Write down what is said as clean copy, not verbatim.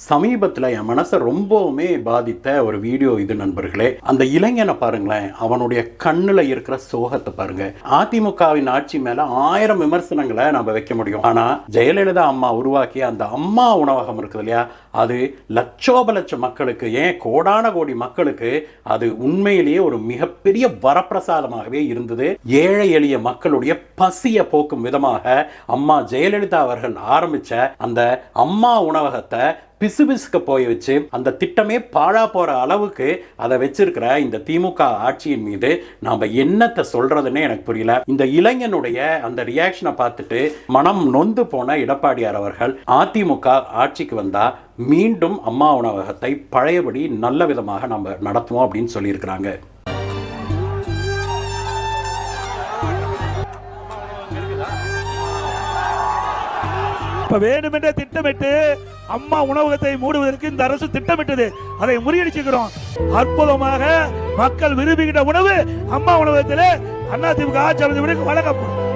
சமீபத்தில் என் மனசை ரொம்பவுமே பாதித்த ஒரு வீடியோ இது நண்பர்களே. அந்த இளைஞனை பாருங்களேன், அவனுடைய கண்ணுல இருக்கிற சோகத்தை பாருங்க. அதிமுகவின் ஆட்சி மேல 1000 விமர்சனங்களை நம்ம வைக்க முடியும். ஆனா ஜெயலலிதா அம்மா உருவாக்கிய அந்த அம்மா உணவகம் இருக்குது இல்லையா, அது லட்சோப லட்ச மக்களுக்கு, ஏன் கோடான கோடி மக்களுக்கு அது உண்மையிலேயே ஒரு மிகப்பெரிய வரப்பிரசாதமாகவே இருந்தது. ஏழை எளிய மக்களுடைய பசிய போக்கும் விதமாக அம்மா ஜெயலலிதா அவர்கள் ஆரம்பிச்ச அந்த அம்மா உணவகத்தை பிசுபிசுக்க போய் வச்சு அந்த திட்டமே பாழா போற அளவுக்கு அதை வச்சிருக்கிற இந்த திமுக ஆட்சியின் மீது நாம என்னத்தை சொல்றதுன்னே எனக்கு புரியல. இந்த இளைஞனுடைய அந்த ரியாக்ஷனை பார்த்துட்டு மனம் நொந்து போன எடப்பாடியார் அவர்கள் அதிமுக ஆட்சிக்கு வந்தா மீண்டும் அம்மா உணவகத்தை பழையபடி நல்ல விதமாக நம்ம நடத்துவோம் அப்படின்னு சொல்லியிருக்கிறாங்க. இப்ப வேண்டுமென்றே திட்டமிட்டு அம்மா உணவகத்தை மூடுவதற்கு இந்த அரசு திட்டமிட்டது. அதை முறியடிச்சுக்கிறோம். அற்புதமாக மக்கள் விரும்புகின்ற உணவு அம்மா உணவகத்திலே அதிமுக ஆட்சி வழங்கப்படும்.